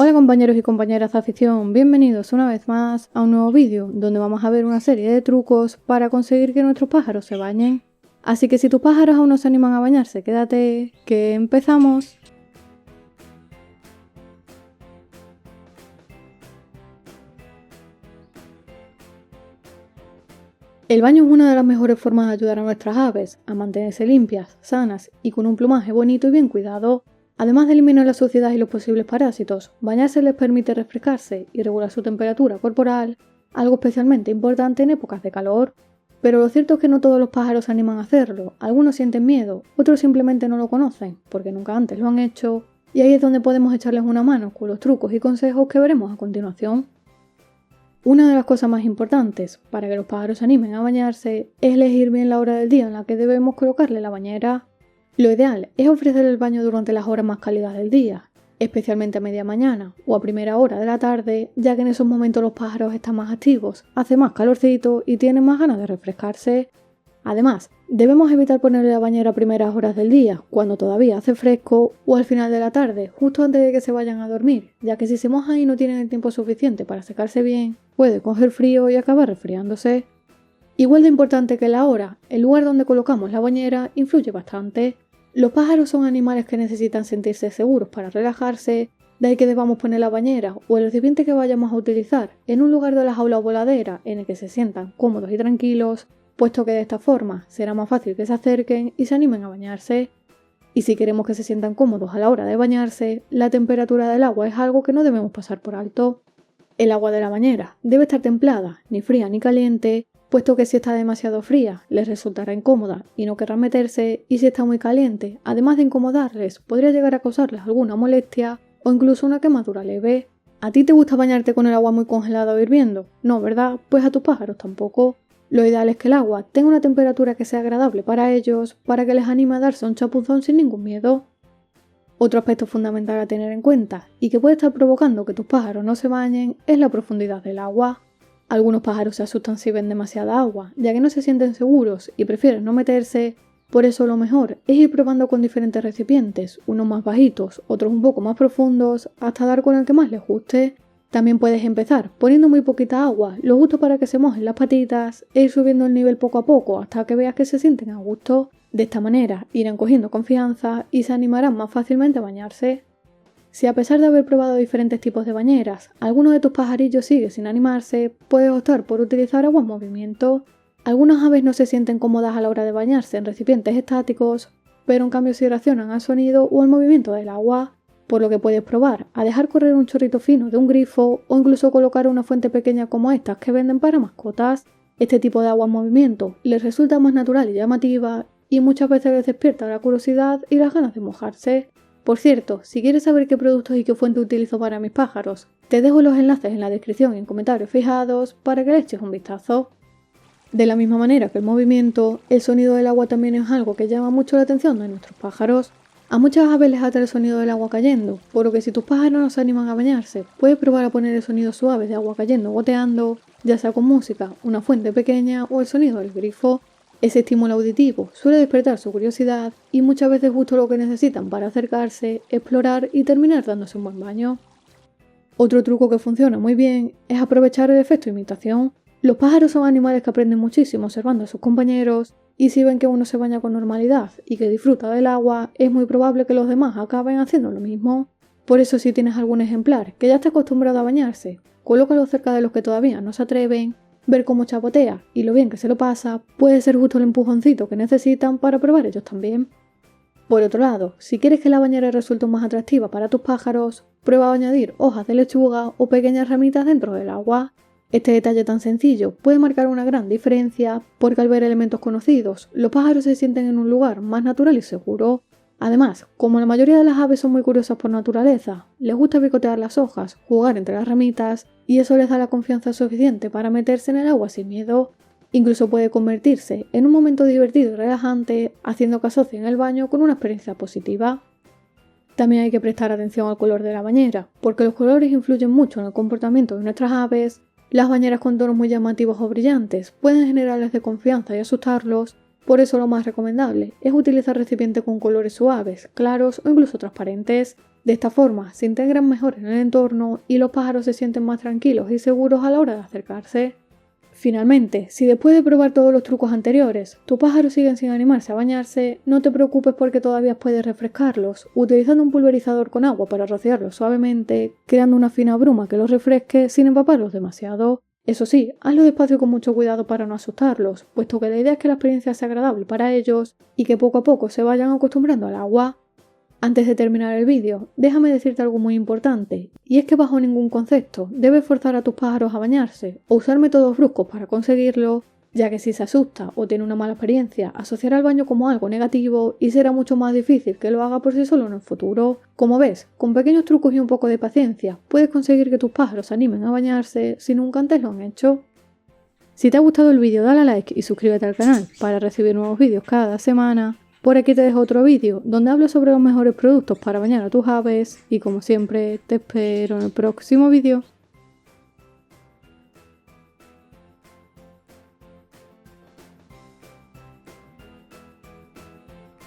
Hola compañeros y compañeras de afición, bienvenidos una vez más a un nuevo vídeo donde vamos a ver una serie de trucos para conseguir que nuestros pájaros se bañen. Así que si tus pájaros aún no se animan a bañarse, quédate, que empezamos. El baño es una de las mejores formas de ayudar a nuestras aves a mantenerse limpias, sanas y con un plumaje bonito y bien cuidado. Además de eliminar la suciedad y los posibles parásitos, bañarse les permite refrescarse y regular su temperatura corporal, algo especialmente importante en épocas de calor. Pero lo cierto es que no todos los pájaros se animan a hacerlo, algunos sienten miedo, otros simplemente no lo conocen, porque nunca antes lo han hecho, y ahí es donde podemos echarles una mano con los trucos y consejos que veremos a continuación. Una de las cosas más importantes para que los pájaros se animen a bañarse es elegir bien la hora del día en la que debemos colocarle la bañera. Lo ideal es ofrecer el baño durante las horas más cálidas del día, especialmente a media mañana o a primera hora de la tarde, ya que en esos momentos los pájaros están más activos, hace más calorcito y tienen más ganas de refrescarse. Además, debemos evitar ponerle la bañera a primeras horas del día, cuando todavía hace fresco, o al final de la tarde, justo antes de que se vayan a dormir, ya que si se mojan y no tienen el tiempo suficiente para secarse bien, puede coger frío y acabar resfriándose. Igual de importante que la hora, el lugar donde colocamos la bañera influye bastante. Los pájaros son animales que necesitan sentirse seguros para relajarse, de ahí que debamos poner la bañera o el recipiente que vayamos a utilizar en un lugar de la jaula o voladera en el que se sientan cómodos y tranquilos, puesto que de esta forma será más fácil que se acerquen y se animen a bañarse. Y si queremos que se sientan cómodos a la hora de bañarse, la temperatura del agua es algo que no debemos pasar por alto. El agua de la bañera debe estar templada, ni fría ni caliente, puesto que si está demasiado fría les resultará incómoda y no querrán meterse, y si está muy caliente, además de incomodarles, podría llegar a causarles alguna molestia o incluso una quemadura leve. ¿A ti te gusta bañarte con el agua muy congelada o hirviendo? No, ¿verdad? Pues a tus pájaros tampoco. Lo ideal es que el agua tenga una temperatura que sea agradable para ellos, para que les anime a darse un chapuzón sin ningún miedo. Otro aspecto fundamental a tener en cuenta, y que puede estar provocando que tus pájaros no se bañen, es la profundidad del agua. Algunos pájaros se asustan si ven demasiada agua, ya que no se sienten seguros y prefieren no meterse. Por eso lo mejor es ir probando con diferentes recipientes, unos más bajitos, otros un poco más profundos, hasta dar con el que más les guste. También puedes empezar poniendo muy poquita agua, lo justo para que se mojen las patitas, e ir subiendo el nivel poco a poco hasta que veas que se sienten a gusto. De esta manera irán cogiendo confianza y se animarán más fácilmente a bañarse. Si a pesar de haber probado diferentes tipos de bañeras, alguno de tus pajarillos sigue sin animarse, puedes optar por utilizar agua en movimiento. Algunas aves no se sienten cómodas a la hora de bañarse en recipientes estáticos, pero en cambio sí reaccionan al sonido o al movimiento del agua, por lo que puedes probar a dejar correr un chorrito fino de un grifo o incluso colocar una fuente pequeña como estas que venden para mascotas. Este tipo de agua en movimiento les resulta más natural y llamativa y muchas veces les despierta la curiosidad y las ganas de mojarse. Por cierto, si quieres saber qué productos y qué fuente utilizo para mis pájaros, te dejo los enlaces en la descripción y en comentarios fijados para que le eches un vistazo. De la misma manera que el movimiento, el sonido del agua también es algo que llama mucho la atención de nuestros pájaros. A muchas aves les atrae el sonido del agua cayendo, por lo que si tus pájaros no se animan a bañarse, puedes probar a poner el sonido suave de agua cayendo o goteando, ya sea con música, una fuente pequeña o el sonido del grifo. Ese estímulo auditivo suele despertar su curiosidad y muchas veces justo lo que necesitan para acercarse, explorar y terminar dándose un buen baño. Otro truco que funciona muy bien es aprovechar el efecto imitación. Los pájaros son animales que aprenden muchísimo observando a sus compañeros, y si ven que uno se baña con normalidad y que disfruta del agua, es muy probable que los demás acaben haciendo lo mismo. Por eso si tienes algún ejemplar que ya está acostumbrado a bañarse, colócalo cerca de los que todavía no se atreven. Ver cómo chapotea y lo bien que se lo pasa puede ser justo el empujoncito que necesitan para probar ellos también. Por otro lado, si quieres que la bañera resulte más atractiva para tus pájaros, prueba a añadir hojas de lechuga o pequeñas ramitas dentro del agua. Este detalle tan sencillo puede marcar una gran diferencia porque al ver elementos conocidos, los pájaros se sienten en un lugar más natural y seguro. Además, como la mayoría de las aves son muy curiosas por naturaleza, les gusta picotear las hojas, jugar entre las ramitas, y eso les da la confianza suficiente para meterse en el agua sin miedo. Incluso puede convertirse en un momento divertido y relajante, haciendo que asocien el baño con una experiencia positiva. También hay que prestar atención al color de la bañera, porque los colores influyen mucho en el comportamiento de nuestras aves. Las bañeras con tonos muy llamativos o brillantes pueden generarles desconfianza y asustarlos. Por eso lo más recomendable es utilizar recipientes con colores suaves, claros o incluso transparentes, De esta forma se integran mejor en el entorno y los pájaros se sienten más tranquilos y seguros a la hora de acercarse. Finalmente, si después de probar todos los trucos anteriores, tus pájaros siguen sin animarse a bañarse, no te preocupes porque todavía puedes refrescarlos, utilizando un pulverizador con agua para rociarlos suavemente, creando una fina bruma que los refresque sin empaparlos demasiado. Eso sí, hazlo despacio y con mucho cuidado para no asustarlos, puesto que la idea es que la experiencia sea agradable para ellos y que poco a poco se vayan acostumbrando al agua. Antes de terminar el vídeo, déjame decirte algo muy importante, y es que bajo ningún concepto debes forzar a tus pájaros a bañarse o usar métodos bruscos para conseguirlo, ya que si se asusta o tiene una mala experiencia, asociará el baño como algo negativo y será mucho más difícil que lo haga por sí solo en el futuro. Como ves, con pequeños trucos y un poco de paciencia, puedes conseguir que tus pájaros se animen a bañarse si nunca antes lo han hecho. Si te ha gustado el vídeo, dale a like y suscríbete al canal para recibir nuevos vídeos cada semana. Por aquí te dejo otro vídeo donde hablo sobre los mejores productos para bañar a tus aves y como siempre te espero en el próximo vídeo.